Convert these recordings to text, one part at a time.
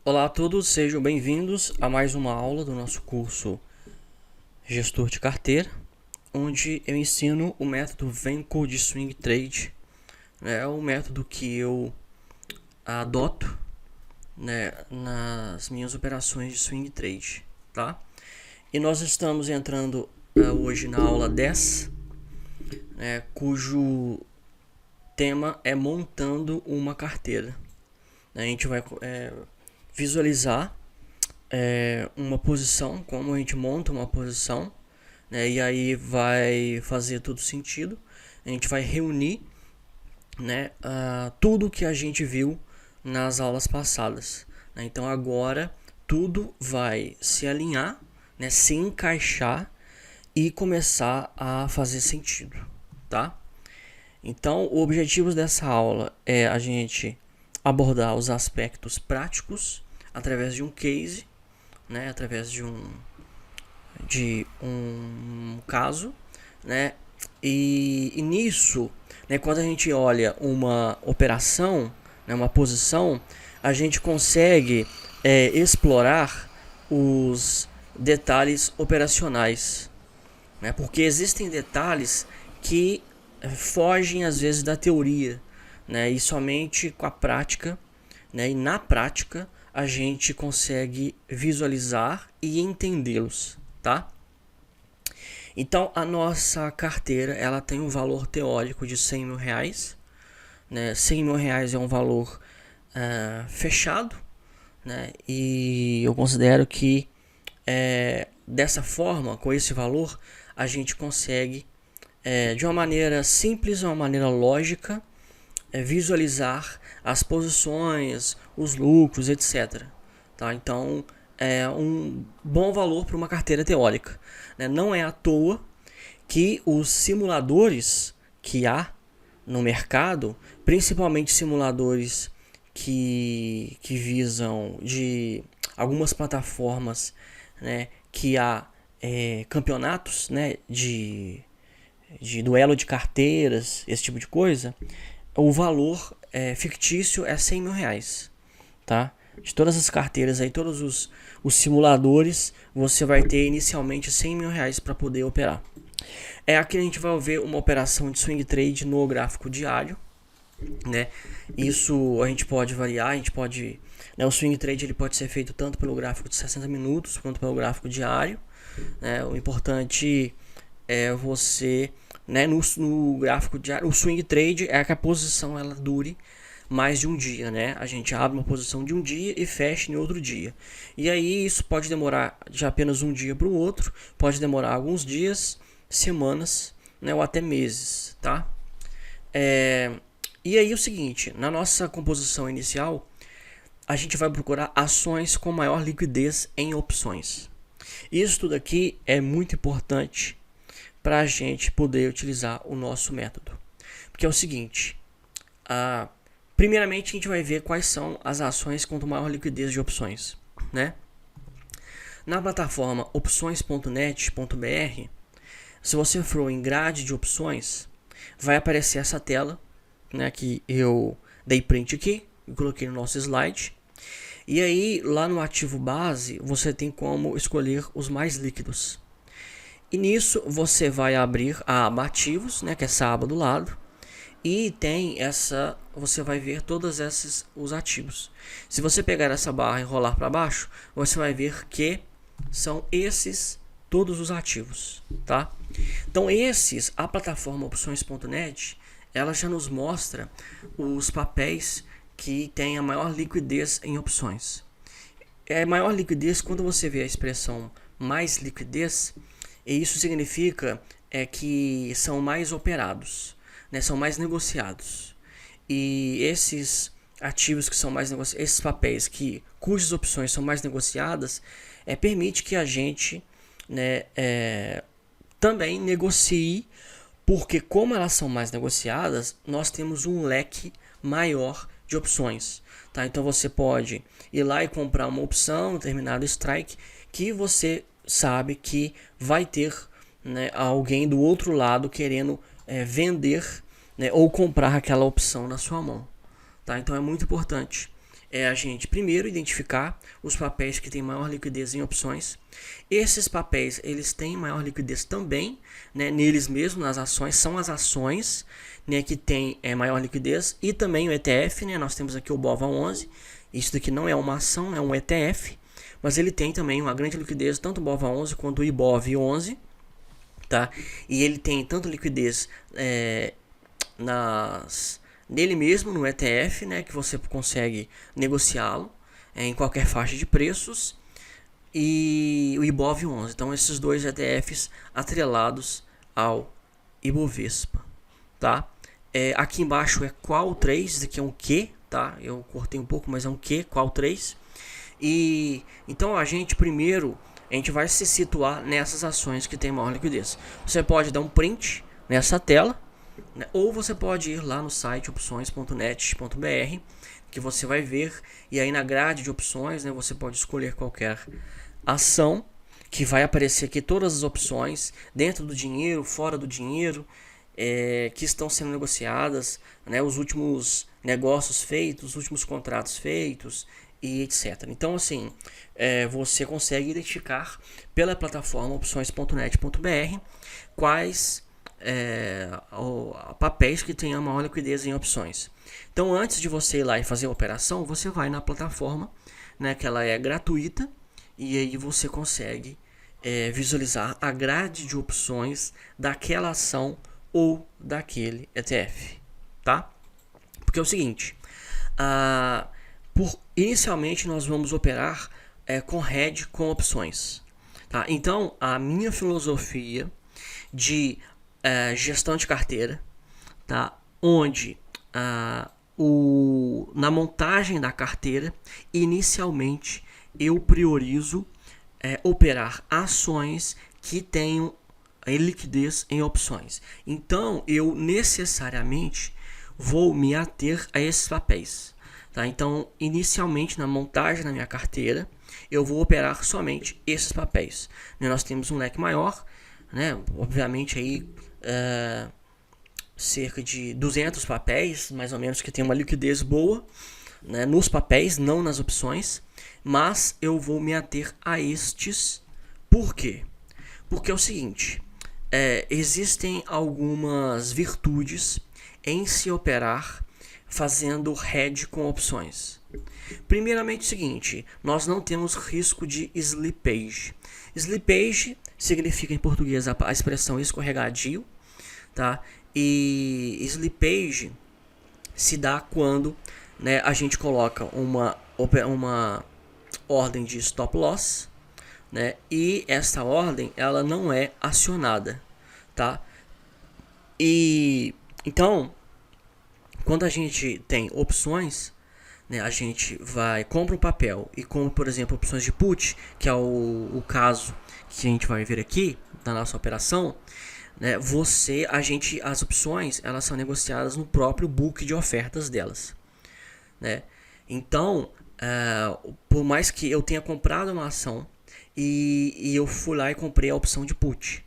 Olá a todos, sejam bem-vindos a mais uma aula do nosso curso Gestor de Carteira, onde eu ensino o método Venco de Swing Trade. É o método que eu adoto, nas minhas operações de Swing Trade, tá? E nós estamos entrando hoje na aula 10, cujo tema é montando uma carteira. A gente vai visualizar uma posição, como a gente monta uma posição, e aí vai fazer todo sentido. A gente vai reunir tudo que a gente viu nas aulas passadas, então agora tudo vai se alinhar, se encaixar e começar a fazer sentido, tá? Então, o objetivo dessa aula é a gente abordar os aspectos práticos através de um case, através de um caso, e nisso, quando a gente olha uma operação, uma posição, a gente consegue explorar os detalhes operacionais, porque existem detalhes que fogem às vezes da teoria, e somente com a prática, e na prática a gente consegue visualizar e entendê-los, tá? Então a nossa carteira ela tem um valor teórico de R$100 mil, 100 mil reais é um valor fechado, e eu considero que dessa forma, com esse valor, a gente consegue de uma maneira simples, uma maneira lógica, visualizar as posições, os lucros, etc. Tá? Então, é um bom valor para uma carteira teórica. Não é à toa que os simuladores que há no mercado, principalmente simuladores que visam de algumas plataformas, que há campeonatos, de duelo de carteiras, esse tipo de coisa, o valor fictício é R$100 mil, tá? De todas as carteiras aí, todos os simuladores, você vai ter inicialmente R$100 mil para poder operar. Aqui a gente vai ver uma operação de swing trade no gráfico diário, Isso a gente pode variar, a gente pode, o swing trade ele pode ser feito tanto pelo gráfico de 60 minutos quanto pelo gráfico diário, O importante é você, no gráfico diário, o swing trade é que a posição ela dure mais de um dia, A gente abre uma posição de um dia e fecha em outro dia. E aí isso pode demorar de apenas um dia para o outro, pode demorar alguns dias, semanas, ou até meses, tá? E aí o seguinte, na nossa composição inicial, a gente vai procurar ações com maior liquidez em opções. Isso tudo aqui é muito importante para a gente poder utilizar o nosso método. Porque é o seguinte, primeiramente a gente vai ver quais são as ações com maior liquidez de opções, Na plataforma opções.net.br, se você for em grade de opções, vai aparecer essa tela, que eu dei print aqui e coloquei no nosso slide. E aí, lá no ativo base, você tem como escolher os mais líquidos. E nisso, você vai abrir a aba ativos, que é essa aba do lado. E tem essa, você vai ver todos os ativos. Se você pegar essa barra e rolar para baixo, você vai ver que são esses todos os ativos, tá? Então a plataforma opções.net, ela já nos mostra os papéis que têm a maior liquidez em opções. Maior liquidez, quando você vê a expressão mais liquidez, isso significa que são mais operados, são mais negociados. E esses ativos que são mais negociados, esses papéis cujas opções são mais negociadas, permite que a gente também negocie, porque como elas são mais negociadas, nós temos um leque maior de opções, tá? Então você pode ir lá e comprar uma opção, um determinado strike, que você sabe que vai ter alguém do outro lado querendo vender ou comprar aquela opção na sua mão, tá? Então é muito importante é a gente primeiro identificar os papéis que têm maior liquidez em opções. Esses papéis, eles têm maior liquidez também, né, neles mesmos, nas ações, são as ações, né, que têm maior liquidez, e também o ETF, né, nós temos aqui o BOVA11, isso daqui não é uma ação, é um ETF, mas ele tem também uma grande liquidez, tanto o BOVA11 quanto o IBOV11, tá? E ele tem tanto liquidez nele mesmo, no ETF, né, que você consegue negociá-lo em qualquer faixa de preços, e o IBOV11. Então, esses dois ETFs atrelados ao Ibovespa, tá? Aqui embaixo é qual 3, isso aqui é um Q, tá? Eu cortei um pouco, mas é um Q, qual 3. E então a gente vai se situar nessas ações que tem maior liquidez. Você pode dar um print nessa tela, né? Ou você pode ir lá no site opções.net.br, que você vai ver, e aí na grade de opções, né, você pode escolher qualquer ação, que vai aparecer aqui todas as opções, dentro do dinheiro, fora do dinheiro, que estão sendo negociadas, né, os últimos negócios feitos, os últimos contratos feitos, e etc. Então, assim, você consegue identificar pela plataforma opções.net.br quais papéis que tenham maior liquidez em opções. Então, antes de você ir lá e fazer a operação, você vai na plataforma, né, que ela é gratuita, e aí você consegue visualizar a grade de opções daquela ação ou daquele ETF, tá? Porque é o seguinte, inicialmente nós vamos operar com hedge com opções, tá? Então, a minha filosofia de gestão de carteira, tá? Onde na montagem da carteira, inicialmente eu priorizo operar ações que tenham liquidez em opções. Então, eu necessariamente vou me ater a esses papéis, tá? Então, inicialmente na montagem da minha carteira, eu vou operar somente esses papéis. Nós temos um leque maior, né? Obviamente aí cerca de 200 papéis, mais ou menos, que tem uma liquidez boa, né, nos papéis, não nas opções, mas eu vou me ater a estes. Por quê? Porque é o seguinte, existem algumas virtudes em se operar fazendo hedge com opções. Primeiramente, o seguinte, nós não temos risco de slippage. Slippage significa em português a expressão escorregadio, tá? E slippage se dá quando, né, a gente coloca uma ordem de stop loss, né, e essa ordem ela não é acionada, tá? E então, quando a gente tem opções, né, a gente compra um papel e compra, por exemplo, opções de put, que é o caso que a gente vai ver aqui na nossa operação, né, as opções elas são negociadas no próprio book de ofertas delas, né? Então, por mais que eu tenha comprado uma ação e eu fui lá e comprei a opção de put,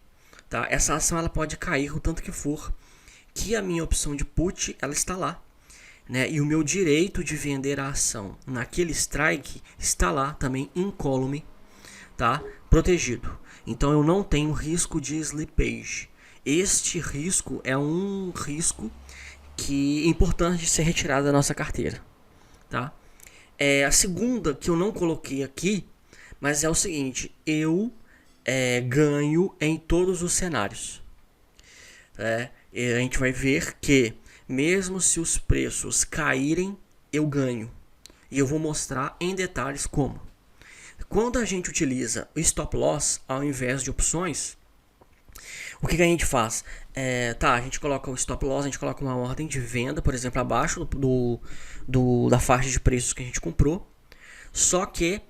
tá? Essa ação ela pode cair o tanto que for, que a minha opção de put ela está lá, né? E o meu direito de vender a ação naquele strike está lá também incólume, tá? Protegido. Então eu não tenho risco de slippage. Este risco é um risco que é importante de ser retirado da nossa carteira, tá? A segunda que eu não coloquei aqui, mas é o seguinte, eu ganho em todos os cenários. A gente vai ver que mesmo se os preços caírem, eu ganho. E eu vou mostrar em detalhes como. Quando a gente utiliza o stop loss ao invés de opções, o que a gente faz? A gente coloca o stop loss, a gente coloca uma ordem de venda, por exemplo, abaixo da faixa de preços que a gente comprou. Só que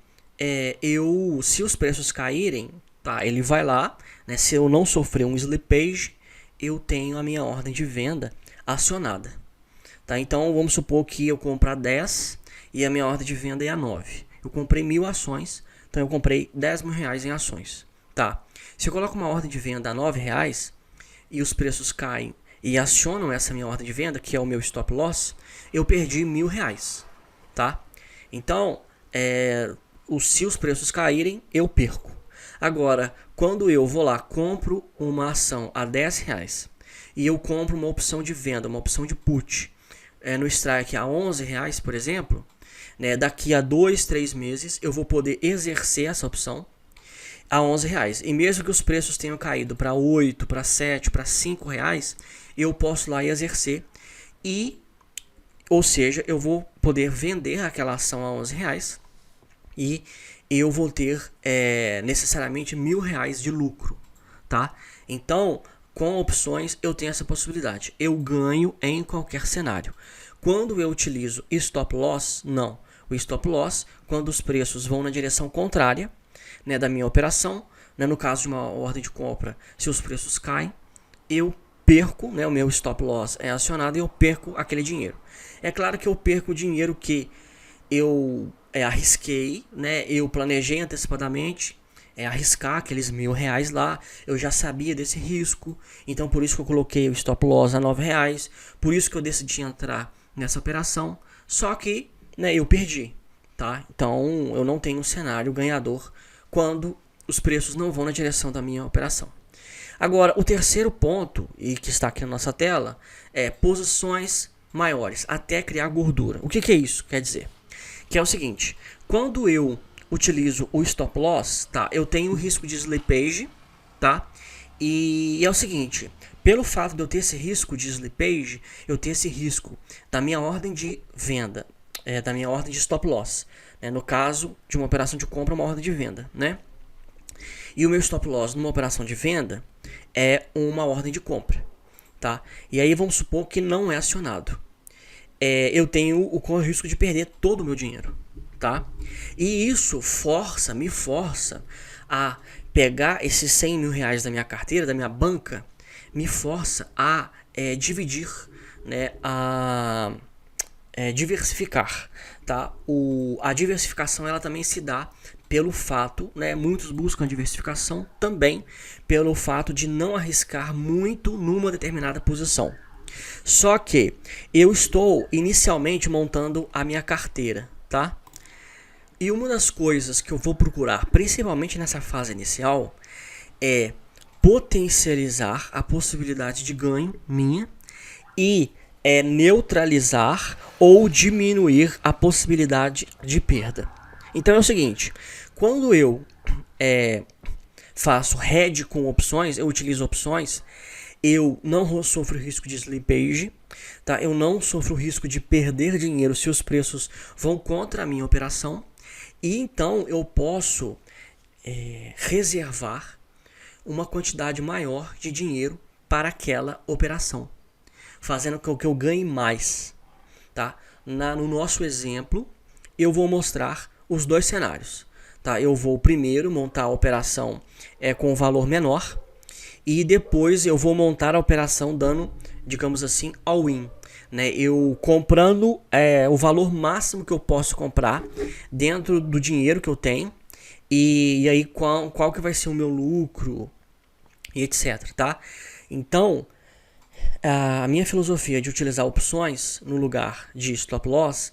se os preços caírem, tá, ele vai lá, né, se eu não sofrer um slippage, eu tenho a minha ordem de venda acionada. Tá? Então vamos supor que eu comprar 10 e a minha ordem de venda é a 9. Eu comprei 1.000 ações, então eu comprei 10 mil reais em ações. Tá? Se eu coloco uma ordem de venda a 9 reais e os preços caem e acionam essa minha ordem de venda, que é o meu stop loss, eu perdi 1.000 reais. Tá? Então, se os preços caírem, eu perco. Agora, quando eu vou lá, compro uma ação a R$10 e eu compro uma opção de venda, uma opção de put no strike a R$11, por exemplo, né, daqui a 2, 3 meses eu vou poder exercer essa opção a R$11. E mesmo que os preços tenham caído para 8, para 7, para R$5, eu posso lá exercer. Ou seja, eu vou poder vender aquela ação a R$11 e eu vou ter necessariamente R$1.000 de lucro, tá? Então, com opções eu tenho essa possibilidade. Eu ganho em qualquer cenário. Quando eu utilizo stop loss, não. O stop loss, quando os preços vão na direção contrária, né, da minha operação, né, no caso de uma ordem de compra, se os preços caem, eu perco, né, o meu stop loss é acionado e eu perco aquele dinheiro. É claro que eu perco o dinheiro que eu arrisquei, né, eu planejei antecipadamente arriscar aqueles R$1.000 lá, eu já sabia desse risco, então por isso que eu coloquei o stop loss a R$9, por isso que eu decidi entrar nessa operação, só que, né, eu perdi, tá? Então eu não tenho um cenário ganhador quando os preços não vão na direção da minha operação. Agora, o terceiro ponto, e que está aqui na nossa tela, é posições maiores, até criar gordura. O que é isso? Quer dizer, que é o seguinte, quando eu utilizo o stop loss, tá, eu tenho o risco de slippage, tá? E é o seguinte, pelo fato de eu ter esse risco de slippage, eu tenho esse risco da minha ordem de venda, da minha ordem de stop loss, né? No caso de uma operação de compra, uma ordem de venda, né? E o meu stop loss numa operação de venda é uma ordem de compra, tá? E aí vamos supor que não é acionado. Eu tenho o risco de perder todo o meu dinheiro, tá? E isso me força a pegar esses R$100.000 da minha carteira, da minha banca, me força a dividir, né, a diversificar, tá? A diversificação ela também se dá pelo fato, né, muitos buscam a diversificação também pelo fato de não arriscar muito numa determinada posição. Só que eu estou inicialmente montando a minha carteira, tá? E uma das coisas que eu vou procurar, principalmente nessa fase inicial, é potencializar a possibilidade de ganho minha e neutralizar ou diminuir a possibilidade de perda. Então é o seguinte, quando eu faço hedge com opções, eu utilizo opções, eu não sofro risco de slippage, tá? Eu não sofro risco de perder dinheiro se os preços vão contra a minha operação, e então eu posso reservar uma quantidade maior de dinheiro para aquela operação, fazendo com que eu ganhe mais, tá? No nosso exemplo, eu vou mostrar os dois cenários, tá? Eu vou primeiro montar a operação com um valor menor e depois eu vou montar a operação dando, digamos assim, all-in, né? Eu comprando o valor máximo que eu posso comprar dentro do dinheiro que eu tenho e aí qual que vai ser o meu lucro e etc, tá? Então, a minha filosofia de utilizar opções no lugar de stop loss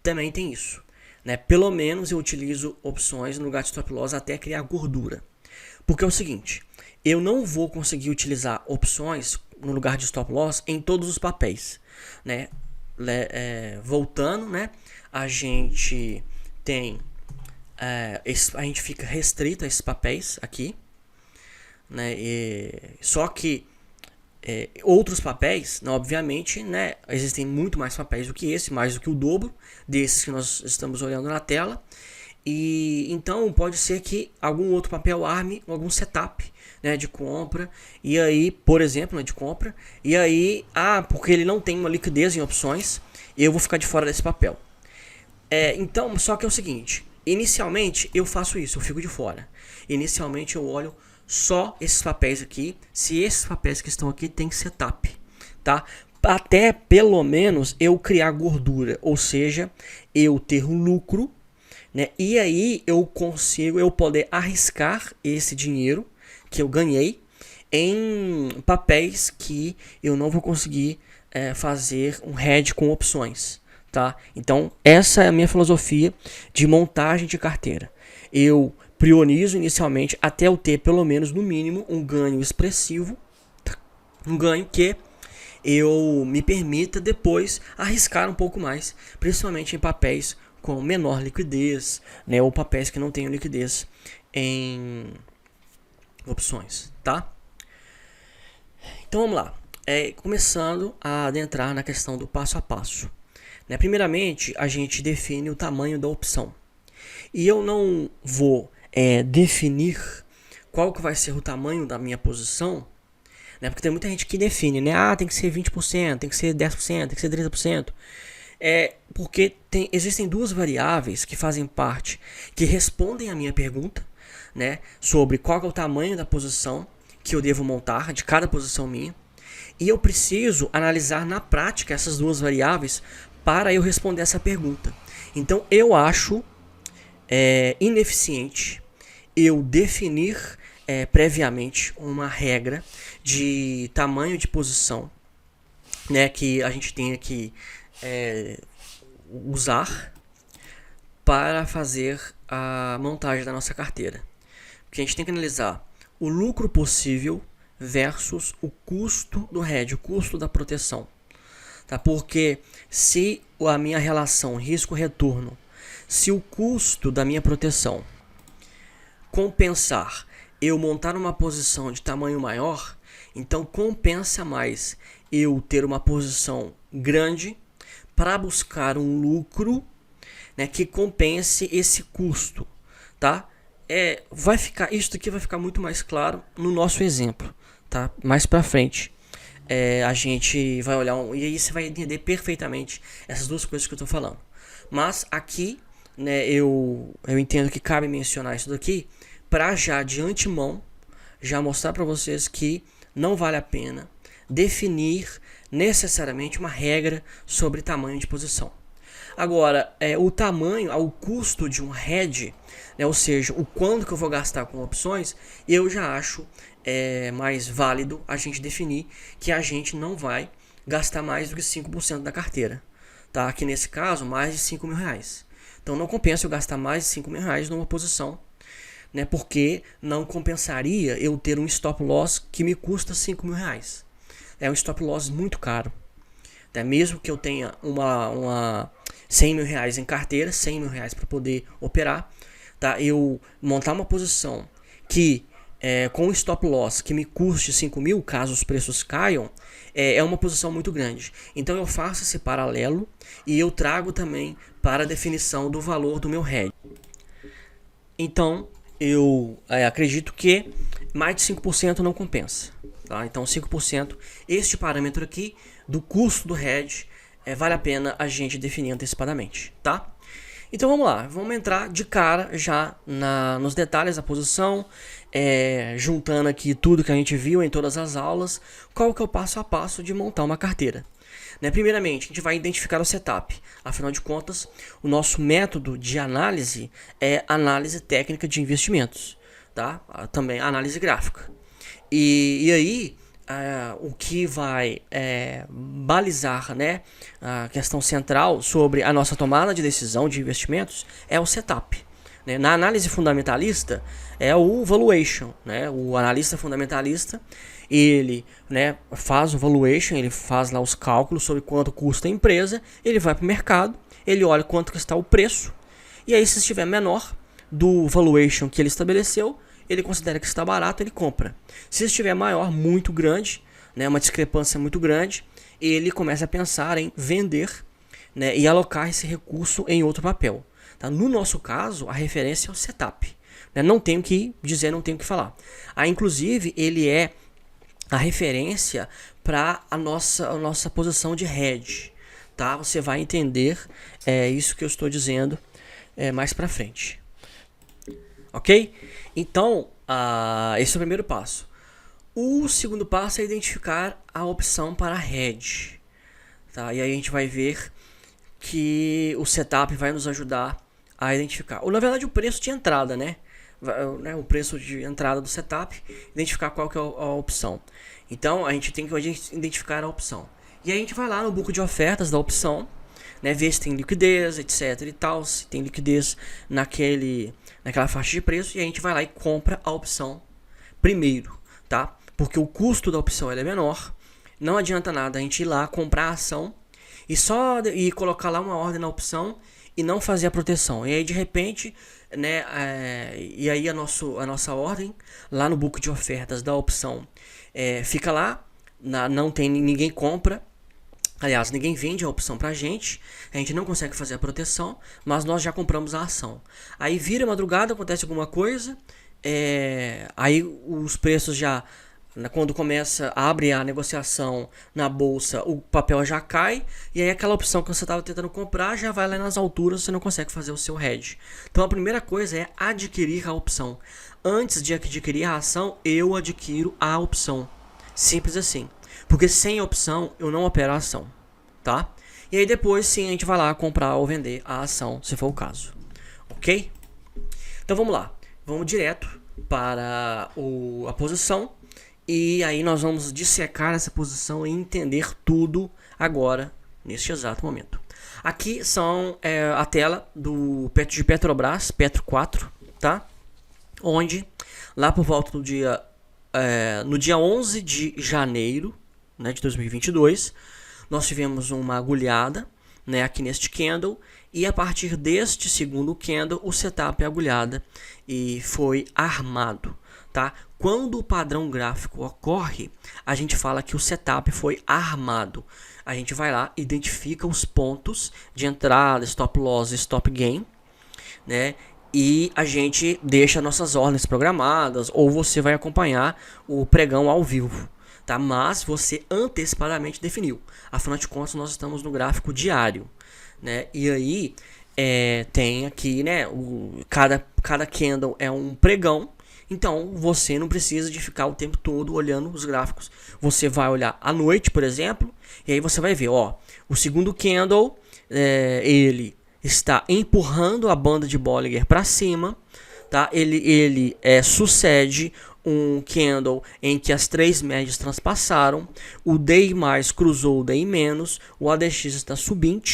também tem isso, né? Pelo menos eu utilizo opções no lugar de stop loss até criar gordura. Porque é o seguinte, eu não vou conseguir utilizar opções no lugar de stop loss em todos os papéis, né? Voltando, né? A gente tem a gente fica restrito a esses papéis aqui, né? Só que outros papéis, né, obviamente, né, existem muito mais papéis do que esse, mais do que o dobro desses que nós estamos olhando na tela. E então pode ser que algum outro papel arme algum setup, né, de compra, e aí, por exemplo, né, de compra, e aí, porque ele não tem uma liquidez em opções, eu vou ficar de fora desse papel. Então, só que é o seguinte, inicialmente eu faço isso, eu fico de fora. Inicialmente eu olho só esses papéis aqui, se esses papéis que estão aqui tem setup, tá? Até pelo menos eu criar gordura, ou seja, eu ter um lucro, né? E aí eu poder arriscar esse dinheiro que eu ganhei em papéis que eu não vou conseguir fazer um hedge com opções, tá? Então, essa é a minha filosofia de montagem de carteira. Eu priorizo inicialmente até eu ter pelo menos no mínimo um ganho expressivo, um ganho que eu me permita depois arriscar um pouco mais, principalmente em papéis com menor liquidez, né, ou papéis que não tenham liquidez em opções, tá? Então vamos lá, começando a adentrar na questão do passo a passo. Né, primeiramente, a gente define o tamanho da opção. E eu não vou definir qual que vai ser o tamanho da minha posição, né, porque tem muita gente que define, né? Tem que ser 20%, tem que ser 10%, tem que ser 30%. Porque existem duas variáveis que fazem parte, que respondem à minha pergunta, né, sobre qual que é o tamanho da posição que eu devo montar, de cada posição minha. E eu preciso analisar na prática essas duas variáveis para eu responder essa pergunta. Então eu acho ineficiente eu definir previamente uma regra de tamanho de posição, né, que a gente tenha que usar para fazer a montagem da nossa carteira. Porque a gente tem que analisar o lucro possível versus o custo do hedge, o custo da proteção. Tá? Porque se a minha relação risco-retorno, se o custo da minha proteção compensar eu montar uma posição de tamanho maior, então compensa mais eu ter uma posição grande para buscar um lucro, né, que compense esse custo, tá? Isso aqui vai ficar muito mais claro no nosso exemplo, tá? Mais para frente a gente vai olhar e aí você vai entender perfeitamente essas duas coisas que eu estou falando. Mas aqui, né, eu entendo que cabe mencionar isso daqui para já de antemão já mostrar para vocês que não vale a pena definir necessariamente uma regra sobre tamanho de posição. Agora, o tamanho, o custo de um hedge, né, ou seja, o quanto que eu vou gastar com opções, eu já acho mais válido a gente definir que a gente não vai gastar mais do que 5% da carteira. Tá? Aqui nesse caso, mais de 5 mil reais. Então não compensa eu gastar mais de 5 mil reais numa posição, né, porque não compensaria eu ter um stop loss que me custa 5 mil reais. É um stop loss muito caro. Né? Mesmo que eu tenha uma 100 mil reais em carteira, 100 mil reais para poder operar, tá? Eu montar uma posição que com um stop loss que me custe 5 mil, caso os preços caiam, é uma posição muito grande. Então eu faço esse paralelo e eu trago também para a definição do valor do meu hedge. Então eu acredito que mais de 5% não compensa. Tá? Então 5%, este parâmetro aqui do custo do hedge, vale a pena a gente definir antecipadamente. Tá? Então vamos lá, vamos entrar de cara já nos detalhes da posição, juntando aqui tudo que a gente viu em todas as aulas, qual que é o passo a passo de montar uma carteira. Né? Primeiramente, a gente vai identificar o setup, afinal de contas, o nosso método de análise é análise técnica de investimentos, tá? Também análise gráfica. E aí, o que vai balizar, né, a questão central sobre a nossa tomada de decisão de investimentos é o setup. Né? Na análise fundamentalista é o valuation. Né? O analista fundamentalista ele, né, faz o valuation, ele faz lá os cálculos sobre quanto custa a empresa, ele vai para o mercado, ele olha quanto que está o preço, e aí se estiver menor do valuation que ele estabeleceu, ele considera que está barato, ele compra. Se estiver maior, muito grande, né, uma discrepância muito grande, ele começa a pensar em vender, né, e alocar esse recurso em outro papel. Tá? No nosso caso, a referência é o setup. Né? Não tenho que dizer, não tenho que falar. Inclusive, ele é a referência para a nossa posição de hedge. Tá? Você vai entender isso que eu estou dizendo mais para frente. Ok? Então, esse é o primeiro passo. O segundo passo é identificar a opção para hedge. Tá? E aí a gente vai ver que o setup vai nos ajudar a identificar. Ou na verdade o preço de entrada, né? O preço de entrada do setup, identificar qual que é a opção. Então a gente tem que identificar a opção. E aí a gente vai lá no banco de ofertas da opção, né, ver se tem liquidez, etc e tal, se tem liquidez naquela faixa de preço, e a gente vai lá e compra a opção primeiro, tá? Porque o custo da opção é menor, não adianta nada a gente ir lá comprar a ação e colocar lá uma ordem na opção e não fazer a proteção. E aí de repente, né, e aí a nossa ordem lá no book de ofertas da opção fica lá, não tem ninguém compra. Aliás, ninguém vende a opção pra gente, a gente não consegue fazer a proteção, mas nós já compramos a ação. Aí vira madrugada, acontece alguma coisa, aí os preços já, quando abre a negociação na bolsa, o papel já cai, e aí aquela opção que você estava tentando comprar já vai lá nas alturas, você não consegue fazer o seu hedge. Então a primeira coisa é adquirir a opção. Antes de adquirir a ação, eu adquiro a opção. Simples assim. Porque sem opção eu não opero a ação, tá? E aí depois sim a gente vai lá comprar ou vender a ação, se for o caso. Ok? Então vamos lá. Vamos direto para a posição. E aí nós vamos dissecar essa posição e entender tudo agora, neste exato momento. Aqui são a tela de Petrobras, Petro 4, tá? Onde lá por volta do no dia 11 de janeiro, né, de 2022, nós tivemos uma agulhada, né, aqui neste candle, e a partir deste segundo candle o setup é agulhada e foi armado, tá? Quando o padrão gráfico ocorre, a gente fala que o setup foi armado. A gente vai lá, identifica os pontos de entrada, stop loss e stop gain, né? E a gente deixa nossas ordens programadas, ou você vai acompanhar o pregão ao vivo, tá? Mas você antecipadamente definiu. Afinal de contas, nós estamos no gráfico diário, né? E aí tem aqui, né? Cada candle é um pregão. Então você não precisa de ficar o tempo todo olhando os gráficos. Você vai olhar à noite, por exemplo, e aí você vai ver, ó, o segundo candle, ele está empurrando a banda de Bollinger para cima, tá? Ele sucede um candle em que as três médias transpassaram, o DI mais cruzou o DI menos, o ADX está subindo,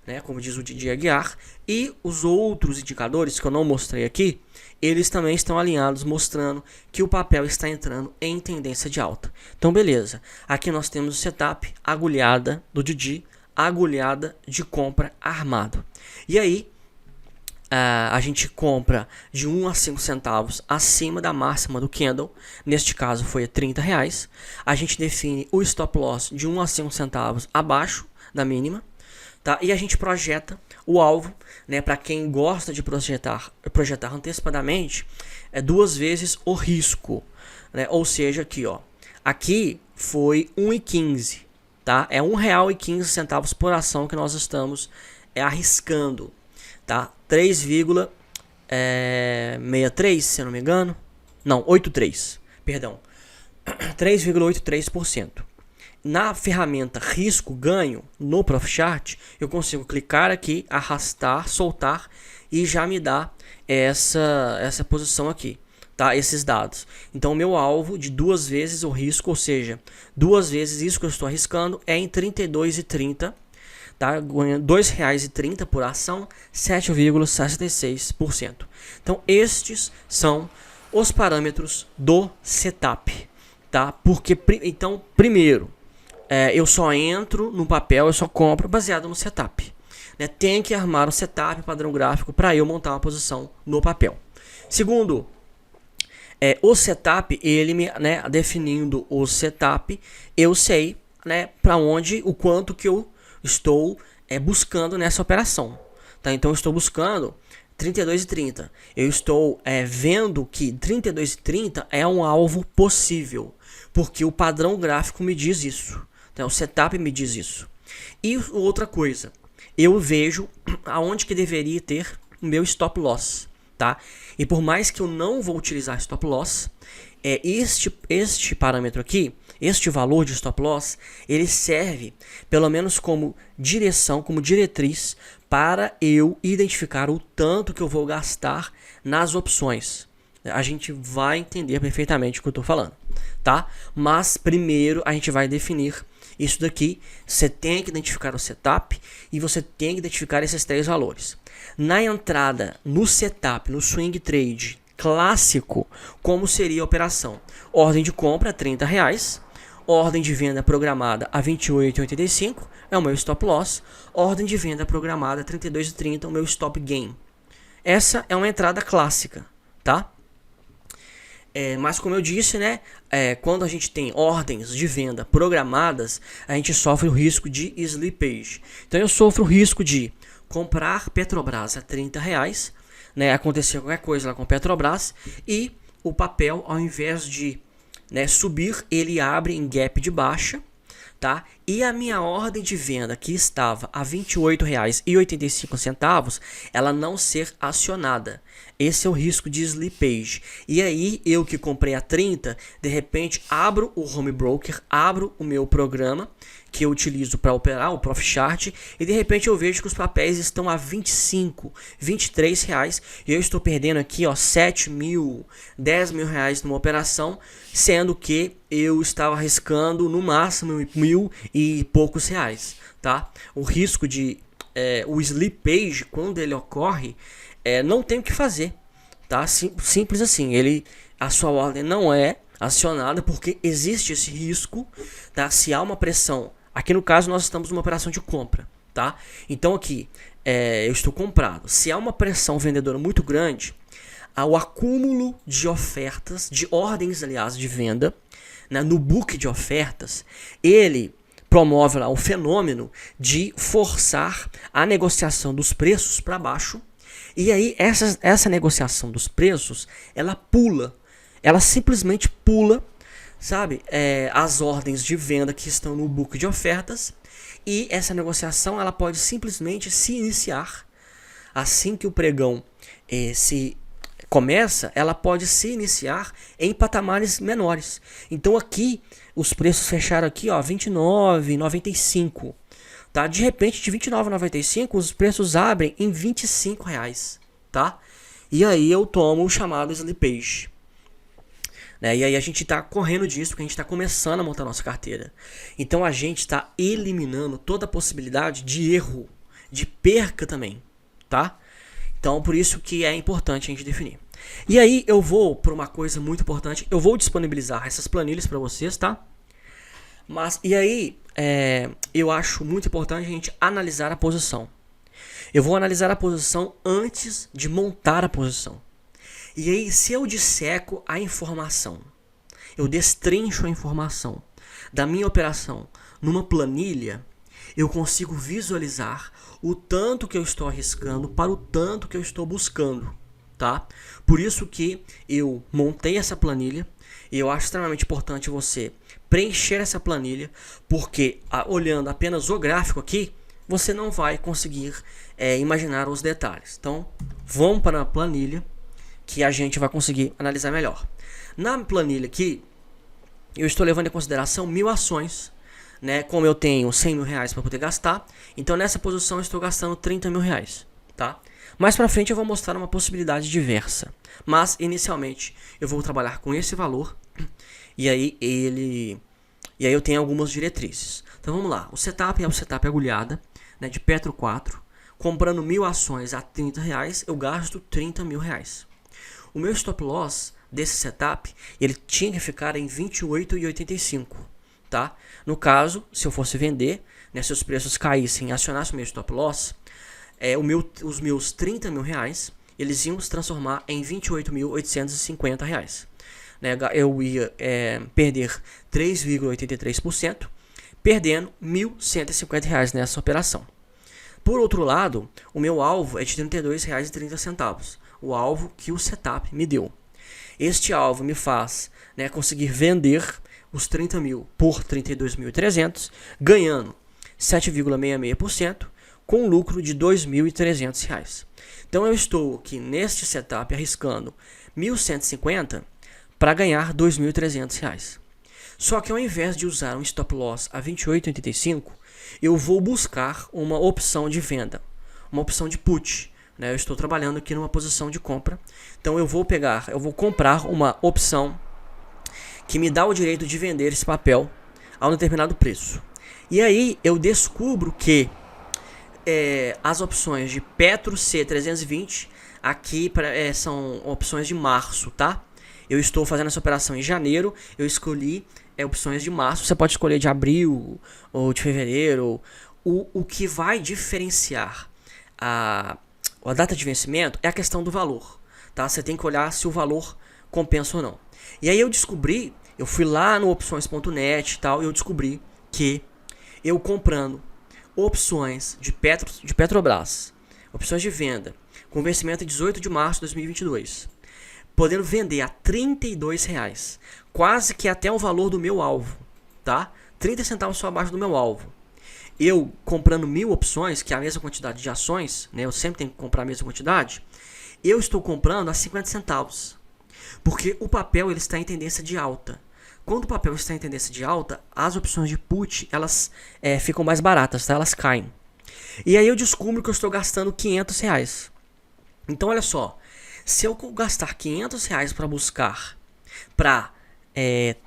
né, como diz o Didi Aguiar, e os outros indicadores que eu não mostrei aqui, eles também estão alinhados, mostrando que o papel está entrando em tendência de alta. Então beleza, aqui nós temos o setup, agulhada do Didi, agulhada de compra armado. E aí a gente compra de 1 a 5 centavos acima da máxima do candle, neste caso foi a R$30. A gente define o stop loss de 1 a 5 centavos abaixo da mínima, tá? E a gente projeta o alvo, né? Para quem gosta de projetar antecipadamente, é 2 vezes o risco, né? Ou seja, aqui foi 1,15, tá? É R$1,15 por ação que nós estamos arriscando, tá? 3,63, se eu não me engano. Não, 83, perdão. 3,83%. Na ferramenta risco ganho no Profit Chart, eu consigo clicar aqui, arrastar, soltar e já me dá essa posição aqui, tá? Esses dados. Então o meu alvo de 2 vezes o risco, ou seja, 2 vezes isso que eu estou arriscando é em R$ 32,30, tá? Ganhando R$ 2,30 por ação, 7,66%. Então estes são os parâmetros do setup, tá? Porque então primeiro eu só entro no papel, eu só compro baseado no setup, né? Tem que armar um setup padrão gráfico para eu montar uma posição no papel. Segundo, o setup, ele né, definindo o setup, eu sei, né, para onde, o quanto que eu estou buscando nessa operação, tá? Então eu estou buscando 32,30. Eu estou vendo que 32,30 é um alvo possível, porque o padrão gráfico me diz isso. Então, o setup me diz isso. E outra coisa, eu vejo aonde que deveria ter o meu stop loss, tá? E por mais que eu não vou utilizar stop loss, este parâmetro aqui, este valor de stop loss, ele serve pelo menos como direção, como diretriz para eu identificar o tanto que eu vou gastar nas opções. A gente vai entender perfeitamente o que eu estou falando, tá? Mas primeiro a gente vai definir Isso daqui, você tem que identificar o setup e você tem que identificar esses 3 valores. Na entrada, no setup, no swing trade clássico, como seria a operação? Ordem de compra, R$30. Ordem de venda programada a 28,85 é o meu stop loss. Ordem de venda programada a 32,30 é o meu stop gain. Essa é uma entrada clássica, tá? Mas como eu disse, né, quando a gente tem ordens de venda programadas, a gente sofre o risco de slippage. Então eu sofro o risco de comprar Petrobras a R$30, né, acontecer qualquer coisa lá com Petrobras e o papel, ao invés de, né, subir, ele abre em gap de baixa, tá? E a minha ordem de venda que estava a R$28,85, ela não ser acionada. Esse é o risco de slippage. E aí eu que comprei a 30, de repente abro o home broker, abro o meu programa que eu utilizo para operar, o Profit Chart, e de repente eu vejo que os papéis estão a R$25, R$23 e eu estou perdendo aqui, ó, 7 mil, 10 mil reais numa operação, sendo que eu estava arriscando no máximo 1.000 e poucos reais, tá? O risco de o slippage, quando ele ocorre, não tem o que fazer, tá? Simples assim, a sua ordem não é acionada porque existe esse risco, tá? Se há uma pressão, aqui no caso nós estamos numa operação de compra, tá? Então aqui eu estou comprado. Se há uma pressão vendedora muito grande, o acúmulo de ofertas, de ordens, aliás, de venda, né, no book de ofertas, ele promove lá o fenômeno de forçar a negociação dos preços para baixo. E aí essa negociação dos preços, ela simplesmente pula, sabe, as ordens de venda que estão no book de ofertas, e essa negociação ela pode simplesmente se iniciar assim que o pregão se começa, ela pode se iniciar em patamares menores. Então aqui os preços fecharam aqui, ó, 29,95. Tá? De repente, de 29,95 os preços abrem em R$25, tá? E aí eu tomo o chamado slippage. E aí a gente está correndo disso, porque a gente está começando a montar nossa carteira. Então a gente está eliminando toda a possibilidade de erro, de perca também, tá? Então por isso que é importante a gente definir. E aí eu vou por uma coisa muito importante, eu vou disponibilizar essas planilhas para vocês, tá? Mas e aí eu acho muito importante a gente analisar a posição. Eu vou analisar a posição antes de montar a posição. E aí, se eu disseco a informação, eu destrincho a informação da minha operação numa planilha, eu consigo visualizar o tanto que eu estou arriscando para o tanto que eu estou buscando, tá? Por isso que eu montei essa planilha e eu acho extremamente importante você preencher essa planilha, porque olhando apenas o gráfico aqui, você não vai conseguir imaginar os detalhes. Então, vamos para a planilha que a gente vai conseguir analisar melhor. Na planilha aqui, eu estou levando em consideração 1.000 ações, né? Como eu tenho 100 mil reais para poder gastar, então nessa posição eu estou gastando 30 mil reais, tá? Mais para frente eu vou mostrar uma possibilidade diversa, mas inicialmente eu vou trabalhar com esse valor e aí eu tenho algumas diretrizes. Então vamos lá, o setup é o setup agulhada, né, de Petro 4, comprando 1.000 ações a 30 reais, eu gasto 30 mil reais. O meu stop loss desse setup, ele tinha que ficar em 28,85, tá? No caso, se eu fosse vender, né, se os preços caíssem e acionasse o meu stop loss, os meus 30 mil reais, eles iam se transformar em 28.850 reais. Né? Eu ia perder 3,83%, perdendo 1.150 reais nessa operação. Por outro lado, o meu alvo é de R$ 32,30, o alvo que o setup me deu. Este alvo me faz, né, conseguir vender os 30 mil por 32.300, ganhando 7,66%, com lucro de R$ 2.300. Então eu estou aqui neste setup arriscando 1.150 para ganhar R$ 2.300. Só que ao invés de usar um stop loss a 28,85, eu vou buscar uma opção de venda, uma opção de put. Eu estou trabalhando aqui numa posição de compra, então eu vou comprar uma opção que me dá o direito de vender esse papel a um determinado preço. E aí eu descubro que as opções de Petro C320 aqui são opções de março, tá? Eu estou fazendo essa operação em janeiro, eu escolhi opções de março, você pode escolher de abril ou de fevereiro. O que vai diferenciar a data de vencimento é a questão do valor, tá? Você tem que olhar se o valor compensa ou não. E aí eu fui lá no opções.net e tal, e eu descobri que eu comprando opções de Petrobras, opções de venda, com vencimento em 18 de março de 2022, podendo vender a R$ 32, quase que até o valor do meu alvo, tá? 30 centavos só abaixo do meu alvo. Eu comprando 1000 opções, que é a mesma quantidade de ações, né? Eu sempre tenho que comprar a mesma quantidade. Eu estou comprando a 50 centavos, porque o papel ele está em tendência de alta. Quando o papel está em tendência de alta, as opções de put elas ficam mais baratas, tá? Elas caem. E aí eu descubro que eu estou gastando R$ 500. Então olha só, se eu gastar R$ 500 para buscar, para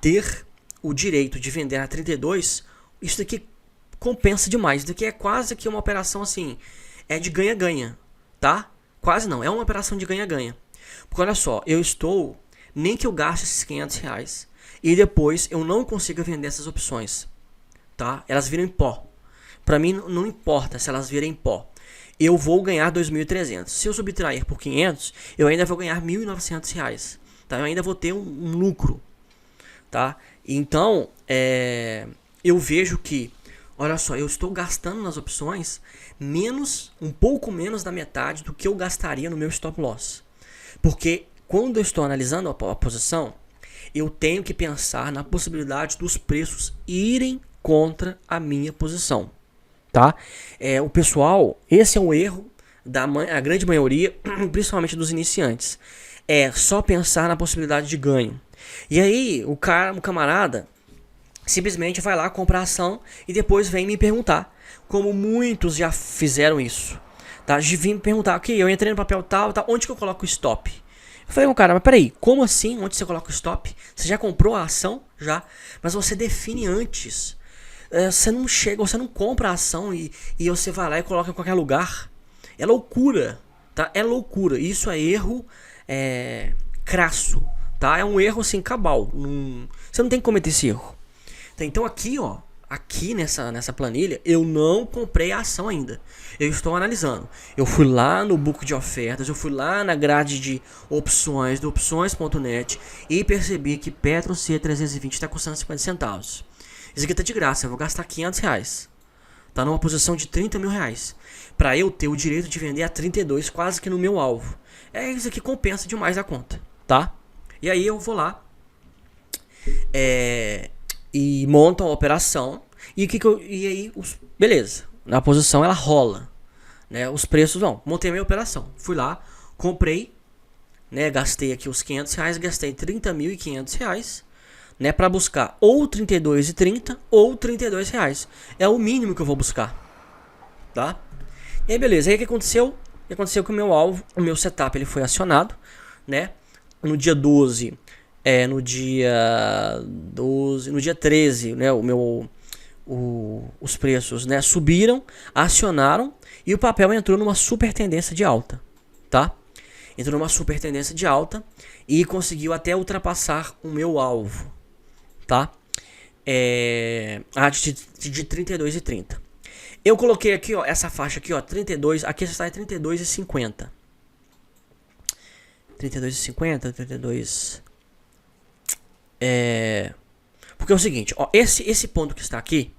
ter o direito de vender a 32, isso daqui compensa demais. Isso daqui é quase que uma operação assim, de ganha-ganha, tá? Quase não, é uma operação de ganha-ganha. Porque olha só, nem que eu gaste esses R$ 500 e depois eu não consiga vender essas opções, tá? Elas viram em pó. Para mim não importa se elas virem em pó. Eu vou ganhar 2.300. Se eu subtrair por 500, eu ainda vou ganhar R$ 1.900, tá? Eu ainda vou ter um lucro, tá? Então, eu vejo que, olha só, eu estou gastando nas opções um pouco menos da metade do que eu gastaria no meu stop loss. Porque quando eu estou analisando a posição, eu tenho que pensar na possibilidade dos preços irem contra a minha posição, tá? O pessoal, esse é um erro a grande maioria, principalmente dos iniciantes, é só pensar na possibilidade de ganho. E aí o camarada simplesmente vai lá comprar ação e depois vem me perguntar, como muitos já fizeram isso, tá? De vir me perguntar, ok, eu entrei no papel tal, onde que eu coloco o stop? Eu falei, cara, mas peraí, como assim? Onde você coloca o stop? Você já comprou a ação? Já. Mas você define antes. Você não compra a ação e você vai lá e coloca em qualquer lugar. É loucura, tá? É loucura. Isso é erro crasso, tá? É um erro assim, cabal. Você não tem que cometer esse erro. Então aqui nessa planilha, eu não comprei a ação ainda. Eu estou analisando. Eu fui lá no book de ofertas, eu fui lá na grade de opções do opções.net e percebi que Petro C320 está custando 50 centavos. Isso aqui tá de graça, eu vou gastar R$ 500. Tá numa posição de R$ 30 mil. Para eu ter o direito de vender a 32, quase que no meu alvo. Isso aqui compensa demais a conta, tá? E aí eu vou lá e montam a operação e aí beleza, na posição ela rola, né? Os preços montei a minha operação, fui lá, comprei, né? Gastei aqui os R$ 500, gastei R$ 30.500, né? Para buscar ou 32,30 ou R$ 32, é o mínimo que eu vou buscar, tá? E aí beleza, aí o que aconteceu? O que aconteceu com o meu alvo, o meu setup ele foi acionado, né? No dia 12 no dia 13, né, os preços, né, subiram, acionaram e o papel entrou numa super tendência de alta, tá? Entrou numa super tendência de alta e conseguiu até ultrapassar o meu alvo, tá? De 32,30. Eu coloquei aqui, essa faixa aqui, 32, aqui está em 32,50. 32,50, 32. Porque é o seguinte, esse ponto que está aqui,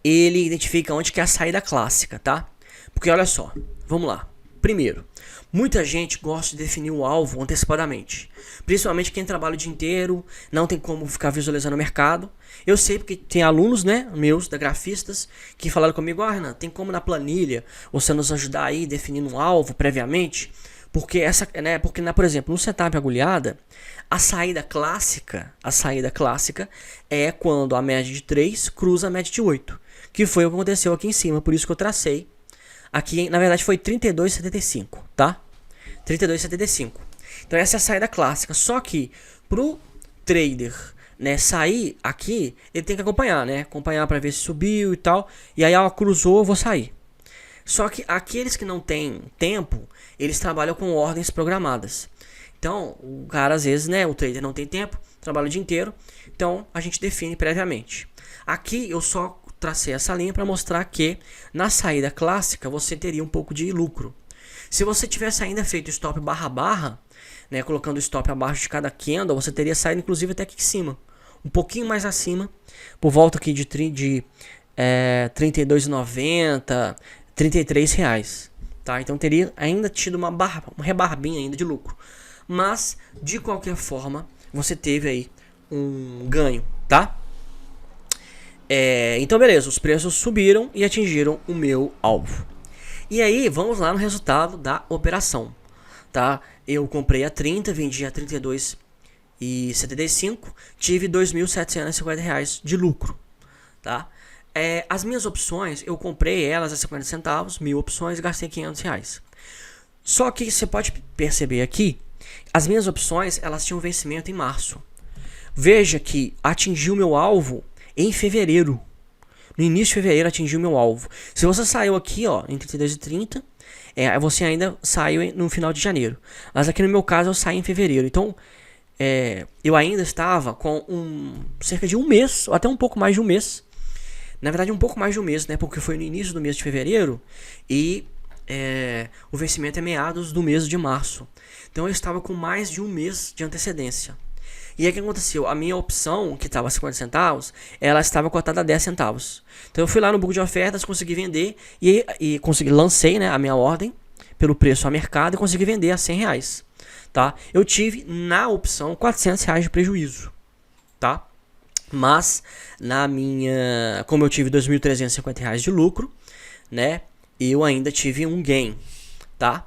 ele identifica onde que é a saída clássica, tá? Porque olha só, vamos lá. Primeiro, muita gente gosta de definir o alvo antecipadamente, principalmente quem trabalha o dia inteiro, não tem como ficar visualizando o mercado. Eu sei porque tem alunos, né, meus, da grafistas, que falaram comigo, Renan, tem como na planilha você nos ajudar aí definindo um alvo previamente? Porque por exemplo, no setup agulhada, a saída clássica é quando a média de 3 cruza a média de 8, que foi o que aconteceu aqui em cima, por isso que eu tracei. Aqui, na verdade, foi 32,75, tá? 32,75. Então essa é a saída clássica, só que pro trader né, sair aqui, ele tem que acompanhar, né? Acompanhar para ver se subiu e tal. E aí, ó, cruzou, eu vou sair. Só que aqueles que não têm tempo, eles trabalham com ordens programadas. Então, o cara às vezes, né, o trader não tem tempo, trabalha o dia inteiro. Então, a gente define previamente. Aqui eu só tracei essa linha para mostrar que na saída clássica você teria um pouco de lucro. Se você tivesse ainda feito stop barra barra, né, colocando o stop abaixo de cada candle, você teria saído inclusive até aqui em cima, um pouquinho mais acima, por volta aqui de R$32,90, R$33, tá? Então teria ainda tido uma rebarbinha ainda de lucro, mas de qualquer forma você teve aí um ganho, tá? Então beleza, os preços subiram e atingiram o meu alvo. E aí vamos lá no resultado da operação, tá? Eu comprei a 30, vendi a 32,75, tive R$2.750 de lucro, tá? As minhas opções, eu comprei elas a 50 centavos, 1.000 opções e gastei R$500. Só que você pode perceber aqui, as minhas opções, elas tinham vencimento em março. Veja que atingiu meu alvo em fevereiro. No início de fevereiro atingiu meu alvo. Se você saiu aqui, ó, em 32,30, você ainda saiu no final de janeiro. Mas aqui no meu caso eu saí em fevereiro. Então, eu ainda estava com cerca de um mês, ou até um pouco mais de um mês. Na verdade, um pouco mais de um mês, né? Porque foi no início do mês de fevereiro e o vencimento é meados do mês de março. Então, eu estava com mais de um mês de antecedência. E aí o que aconteceu? A minha opção, que estava a 50 centavos, ela estava cotada a 10 centavos. Então eu fui lá no book de ofertas, consegui vender e lancei, né, a minha ordem pelo preço a mercado e consegui vender a R$100. Tá? Eu tive na opção R$400 de prejuízo. Tá? Mas como eu tive R$2.350 de lucro, né, eu ainda tive um gain. Tá?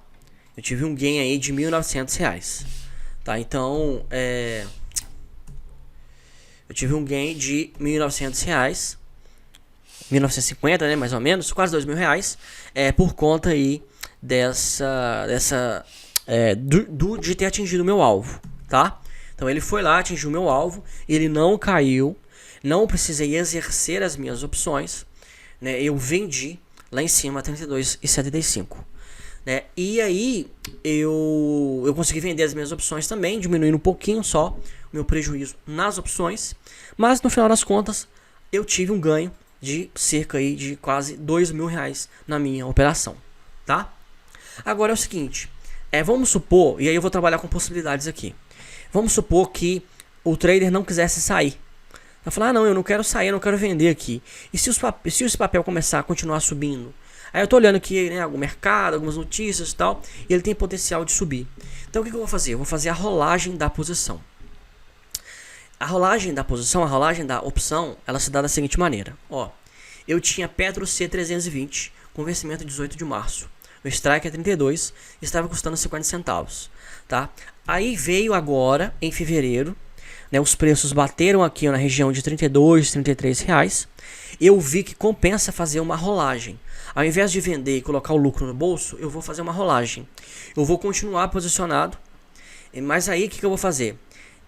Eu tive um gain aí de R$1.900. Tá? Então, eu tive um gain de R$1.900, 1.950, né, mais ou menos, quase R$2.000, por conta aí de ter atingido o meu alvo, tá? Então ele foi lá, atingiu o meu alvo, ele não caiu, não precisei exercer as minhas opções, né? Eu vendi lá em cima a 32,75, né? E aí eu consegui vender as minhas opções também, diminuindo um pouquinho só meu prejuízo nas opções, mas no final das contas eu tive um ganho de cerca aí de quase R$2.000 na minha operação, tá? Agora é o seguinte, vamos supor, e aí eu vou trabalhar com possibilidades aqui. Vamos supor que o trader não quisesse sair. Vai falar, não, eu não quero sair, eu não quero vender aqui. E se esse papel começar a continuar subindo? Aí eu tô olhando aqui, né, algum mercado, algumas notícias e tal, e ele tem potencial de subir. Então o que eu vou fazer? Eu vou fazer a rolagem da posição. A rolagem da posição, a rolagem da opção, ela se dá da seguinte maneira. Ó, eu tinha Petro C320 com vencimento 18 de março. O strike é 32 e estava custando 50 centavos. Tá? Aí veio agora, em fevereiro, né, os preços bateram aqui na região de R$32, R$33. Eu vi que compensa fazer uma rolagem. Ao invés de vender e colocar o lucro no bolso, eu vou fazer uma rolagem. Eu vou continuar posicionado, mas aí o que eu vou fazer?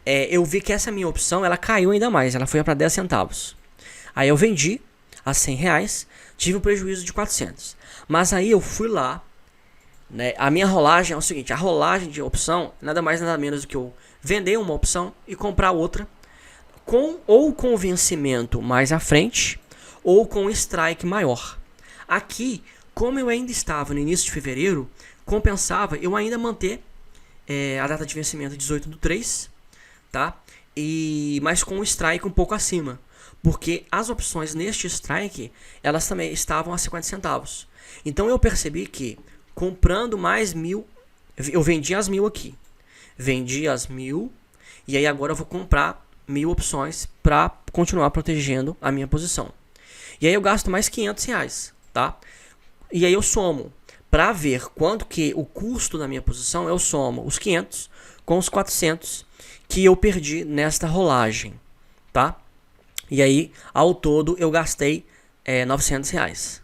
Eu vi que essa minha opção ela caiu ainda mais, ela foi para 10 centavos. Aí eu vendi a R$100, tive um prejuízo de 400. Mas aí eu fui lá, né, a minha rolagem é o seguinte, a rolagem de opção nada mais nada menos do que eu vender uma opção e comprar outra com vencimento mais à frente ou com strike maior. Aqui, como eu ainda estava no início de fevereiro, compensava eu ainda manter a data de vencimento 18/3, tá? Mas com o strike um pouco acima, porque as opções neste strike, elas também estavam a 50 centavos. Então eu percebi que comprando mais 1.000, eu vendi as 1.000 aqui, vendi as 1.000 e aí agora eu vou comprar 1.000 opções para continuar protegendo a minha posição. E aí eu gasto mais R$500, tá? E aí eu somo para ver quanto que o custo da minha posição, eu somo os 500 com os 400 que eu perdi nesta rolagem, tá? E aí, ao todo, eu gastei R$900.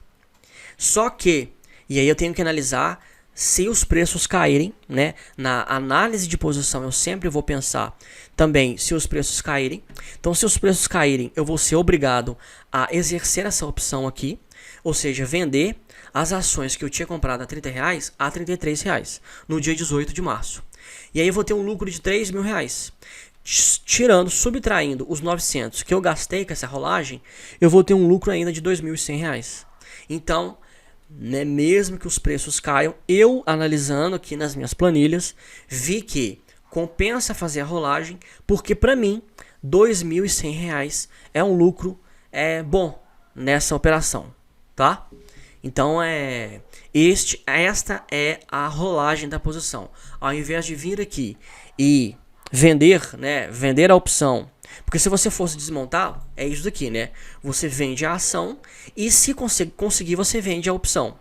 Só que, e aí eu tenho que analisar se os preços caírem, né? Na análise de posição eu sempre vou pensar também se os preços caírem. Então, se os preços caírem, eu vou ser obrigado a exercer essa opção aqui, ou seja, vender as ações que eu tinha comprado a R$30 a R$33 no dia 18 de março. E aí eu vou ter um lucro de R$3.000. Tirando, subtraindo os 900 que eu gastei com essa rolagem, eu vou ter um lucro ainda de R$2.100. Então, né, mesmo que os preços caiam, eu analisando aqui nas minhas planilhas, vi que compensa fazer a rolagem, porque para mim R$2.100 é um lucro bom nessa operação, tá? Então esta é a rolagem da posição. Ao invés de vir aqui e vender, né, vender a opção, porque se você fosse desmontar, é isso daqui, né? Você vende a ação e se conseguir você vende a opção.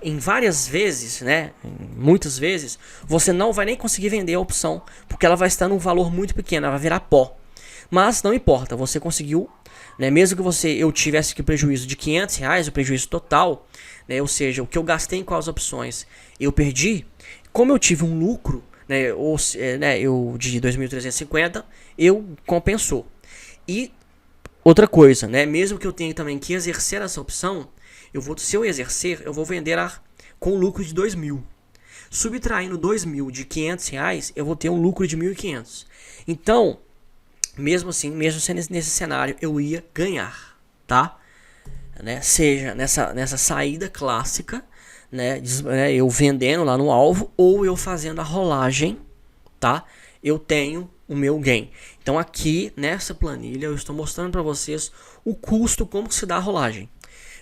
Em várias vezes, né, muitas vezes, você não vai nem conseguir vender a opção, porque ela vai estar num valor muito pequeno, ela vai virar pó. Mas não importa, você conseguiu, né, mesmo que eu tivesse que prejuízo de R$500, o prejuízo total, né, ou seja, o que eu gastei com as opções, eu perdi, como eu tive um lucro, né, eu de 2.350, eu compensou. E outra coisa, né, mesmo que eu tenha também que exercer essa opção, se eu exercer, eu vou vender com lucro de 2.000. Subtraindo 2.000 de R$500, eu vou ter um lucro de 1.500. Então, mesmo sendo nesse cenário, eu ia ganhar, tá? Né? Seja nessa saída clássica, né, eu vendendo lá no alvo, ou eu fazendo a rolagem, tá? Eu tenho o meu gain. Então aqui nessa planilha eu estou mostrando para vocês o custo, como que se dá a rolagem.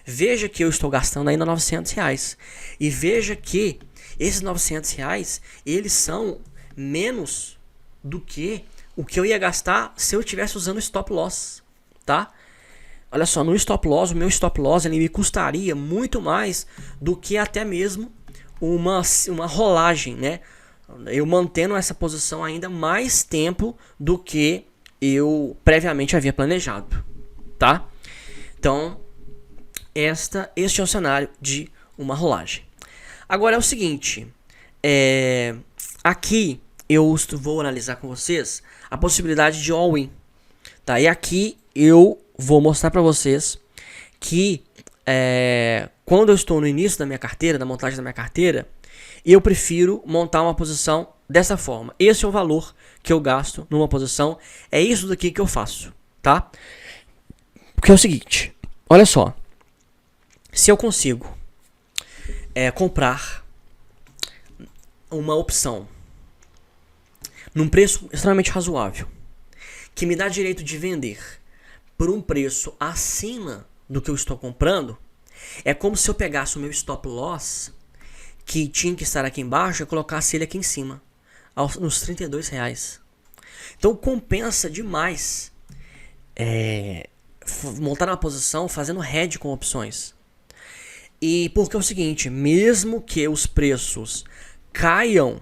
Veja que eu estou gastando ainda R$900. E veja que esses R$900, eles são menos do que o que eu ia gastar se eu estivesse usando o stop loss, tá? Olha só, no stop loss, o meu stop loss ele me custaria muito mais do que até mesmo uma rolagem, né? Eu mantendo essa posição ainda mais tempo do que eu previamente havia planejado, tá? Então, este é o cenário de uma rolagem. Agora é o seguinte, aqui eu vou analisar com vocês a possibilidade de all-in, tá? E aqui eu vou mostrar para vocês que quando eu estou no início da minha carteira, da montagem da minha carteira, eu prefiro montar uma posição dessa forma. Esse é o valor que eu gasto numa posição, é isso daqui que eu faço, tá? Porque é o seguinte, olha só, se eu consigo comprar uma opção num preço extremamente razoável, que me dá direito de vender por um preço acima do que eu estou comprando, é como se eu pegasse o meu stop loss, que tinha que estar aqui embaixo, e colocasse ele aqui em cima, nos R$32. Então compensa demais montar uma posição fazendo hedge com opções. E porque é o seguinte, mesmo que os preços caiam,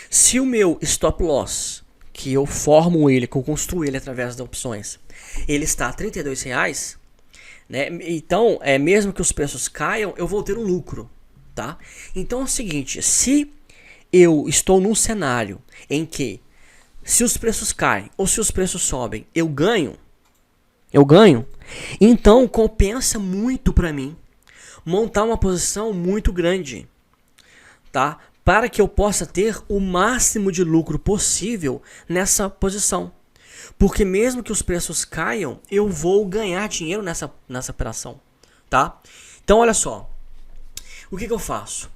se o meu stop loss, que eu formo ele, que eu construo ele através das opções, ele está a R$32, né? Então, mesmo que os preços caiam, eu vou ter um lucro, tá? Então é o seguinte, se eu estou num cenário em que se os preços caem ou se os preços sobem, eu ganho, então compensa muito para mim montar uma posição muito grande, tá? Para que eu possa ter o máximo de lucro possível nessa posição. Porque mesmo que os preços caiam, eu vou ganhar dinheiro nessa operação, tá? Então olha só, o que eu faço?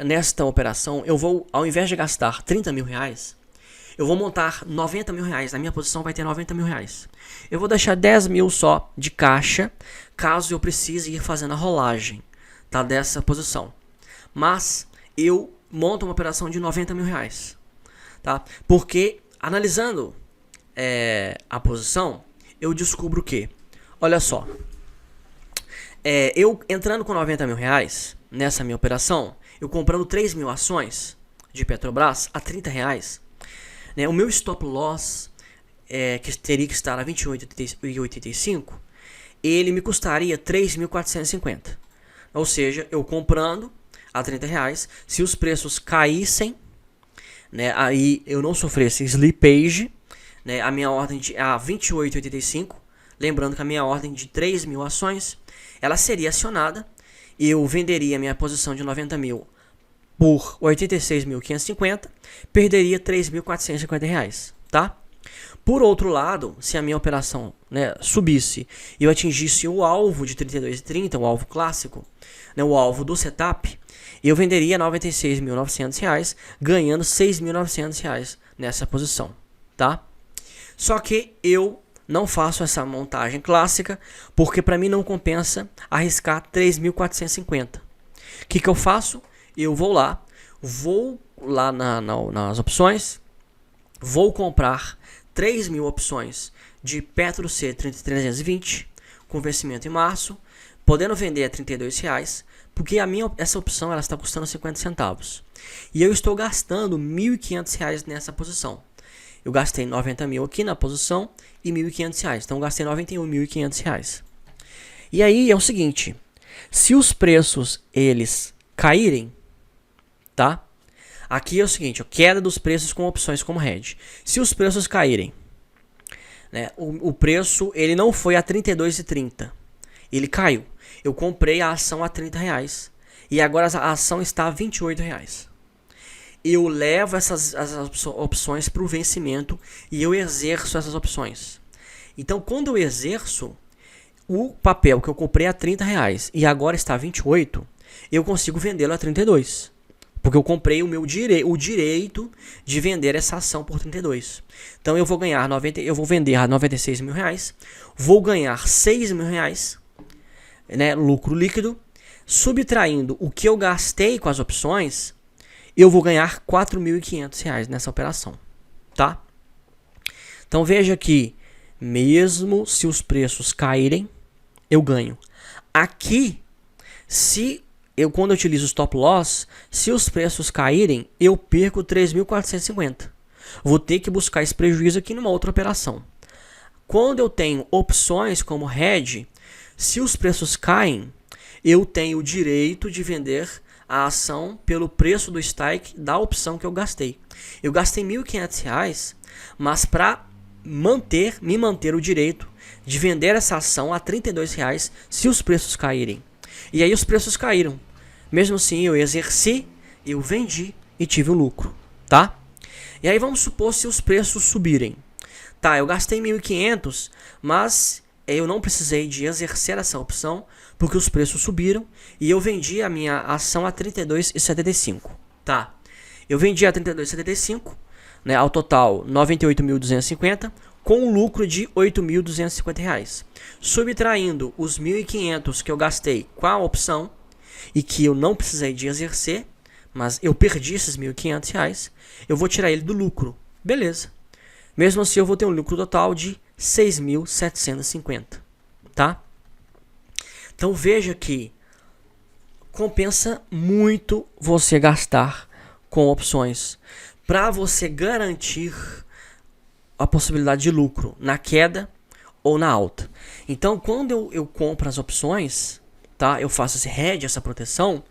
Nesta operação, eu vou, ao invés de gastar R$30.000, eu vou montar R$90.000. A minha posição vai ter R$90.000. Eu vou deixar 10.000 só de caixa, caso eu precise ir fazendo a rolagem, tá, dessa posição. Mas eu monto uma operação de R$90.000, tá? Porque analisando a posição, eu descubro que, olha só, eu entrando com R$90.000 nessa minha operação, eu comprando 3.000 ações de Petrobras a R$30, né, o meu stop loss, que teria que estar a 28,85, ele me custaria 3.450. Ou seja, eu comprando a R$30, se os preços caíssem, né, aí eu não sofresse slippage, né, a minha ordem de a 28,85, lembrando que a minha ordem de 3.000 ações, ela seria acionada, eu venderia minha posição de 90.000 por 86.550, perderia R$3.450, tá? Por outro lado, se a minha operação, né, subisse e eu atingisse o alvo de 32,30, o alvo clássico, né, o alvo do setup, eu venderia R$96.900, ganhando R$6.900 nessa posição, tá? Só que eu não faço essa montagem clássica, porque para mim não compensa arriscar 3.450. O que eu faço? Eu vou lá nas opções, vou comprar 3.000 opções de Petro C 320 com vencimento em março, podendo vender a R$32, porque essa opção ela está custando 50 centavos. E eu estou gastando R$1.500 nessa posição. Eu gastei 90.000 aqui na posição e R$1.500. Então eu gastei R$91.500. E aí é o seguinte, se os preços eles caírem, tá? Aqui é o seguinte, queda dos preços com opções como hedge. Se os preços caírem, né, o preço ele não foi a 32,30, ele caiu. Eu comprei a ação a R$30 e agora a ação está a R$28. Eu levo as opções para o vencimento e eu exerço essas opções. Então, quando eu exerço, o papel que eu comprei a R$30 e agora está a 28, eu consigo vendê-lo a 32. Porque eu comprei o direito de vender essa ação por 32. Então eu vou ganhar eu vou vender a R$96.000, vou ganhar R$6.000, né, lucro líquido, subtraindo o que eu gastei com as opções, eu vou ganhar R$4.500 nessa operação, tá? Então veja que mesmo se os preços caírem, eu ganho. Aqui, quando eu utilizo o stop loss, se os preços caírem, eu perco 3.450. Vou ter que buscar esse prejuízo aqui numa outra operação. Quando eu tenho opções como hedge, se os preços caem, eu tenho o direito de vender a ação pelo preço do strike da opção que eu gastei. Eu gastei R$1.500, mas para me manter o direito de vender essa ação a R$32 se os preços caírem. E aí os preços caíram. Mesmo assim, eu exerci, eu vendi e tive o lucro, tá? E aí vamos supor se os preços subirem. Tá, eu gastei 1.500, mas eu não precisei de exercer essa opção porque os preços subiram e eu vendi a minha ação a 32,75. Tá, eu vendi a 32,75, né, ao total 98.250, com um lucro de R$8.250. Subtraindo os 1.500 que eu gastei com a opção e que eu não precisei de exercer, mas eu perdi esses R$1.500, eu vou tirar ele do lucro. Beleza. Mesmo assim, eu vou ter um lucro total de 6.750, tá? Então veja que compensa muito você gastar com opções para você garantir a possibilidade de lucro na queda ou na alta. Então, quando eu compro as opções, tá? Eu faço esse hedge, essa proteção,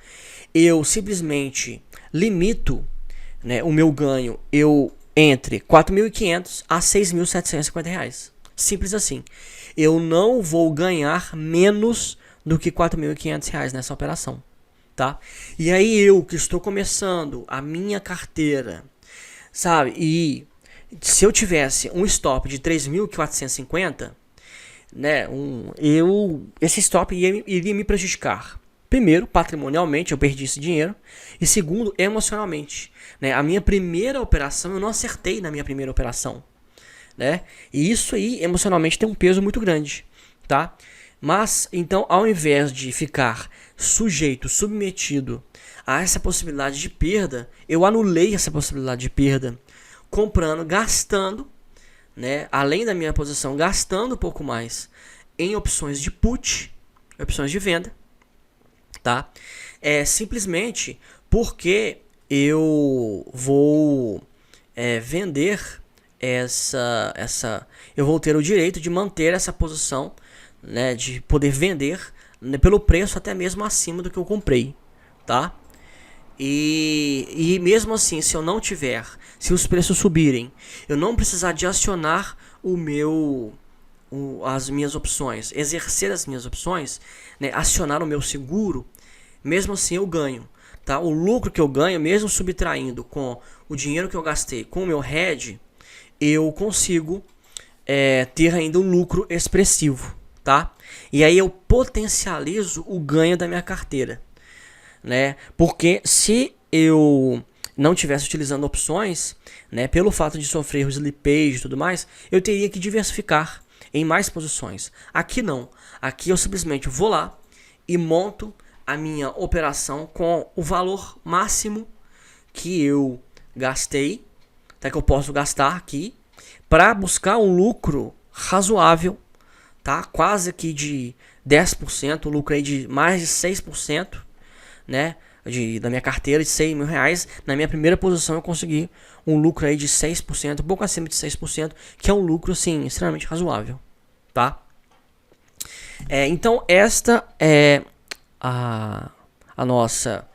eu simplesmente limito, né, o meu ganho entre R$4.500 a R$6.750. Simples assim. Eu não vou ganhar menos do que R$4.500 nessa operação, tá? E aí eu que estou começando a minha carteira, sabe? E se eu tivesse um stop de 3.450, né, esse stop iria me prejudicar. Primeiro, patrimonialmente, eu perdi esse dinheiro. E segundo, emocionalmente, né? A minha primeira operação, eu não acertei na minha primeira operação, né? E isso aí, emocionalmente, tem um peso muito grande, tá? Mas, então, ao invés de ficar submetido a essa possibilidade de perda, eu anulei essa possibilidade de perda, comprando, gastando, né? Além da minha posição, gastando um pouco mais em opções de put, opções de venda, tá? Simplesmente porque eu vou vender eu vou ter o direito de manter essa posição, né, de poder vender, né, pelo preço até mesmo acima do que eu comprei, tá? E mesmo assim, se eu não tiver, se os preços subirem, eu não precisar de acionar as minhas opções, exercer as minhas opções, né, acionar o meu seguro, mesmo assim eu ganho, tá? O lucro que eu ganho, mesmo subtraindo com o dinheiro que eu gastei com o meu hedge, eu consigo ter ainda um lucro expressivo, tá? E aí eu potencializo o ganho da minha carteira, né? Porque se eu não tivesse utilizando opções, né, pelo fato de sofrer o slippage e tudo mais, eu teria que diversificar em mais posições. Aqui não. Aqui eu simplesmente vou lá e monto a minha operação com o valor máximo que eu gastei, até que eu posso gastar aqui, para buscar um lucro razoável, tá? Quase que de 10%, um lucro aí de mais de 6%, né? Da minha carteira de 100 mil reais. Na minha primeira posição eu consegui um lucro aí de 6%, um pouco acima de 6%, que é um lucro assim extremamente razoável, tá? Então esta é a nossa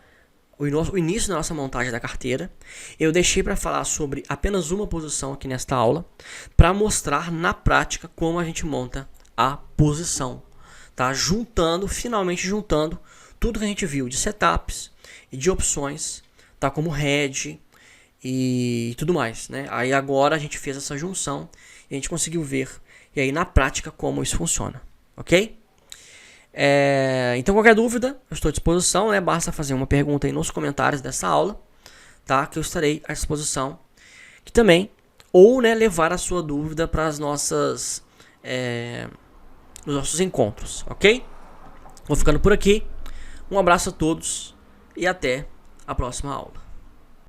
o início da nossa montagem da carteira. Eu deixei para falar sobre apenas uma posição aqui nesta aula, para mostrar na prática como a gente monta a posição, tá? Finalmente juntando tudo que a gente viu de setups e de opções, tá? Como hedge e tudo mais, né? Aí agora a gente fez essa junção e a gente conseguiu ver e aí na prática como isso funciona, ok? Então qualquer dúvida, eu estou à disposição, né? Basta fazer uma pergunta aí nos comentários dessa aula, tá? Que eu estarei à disposição. Que também, ou né, levar a sua dúvida para as nossas nos nossos encontros, ok? Vou ficando por aqui. Um abraço a todos e até a próxima aula.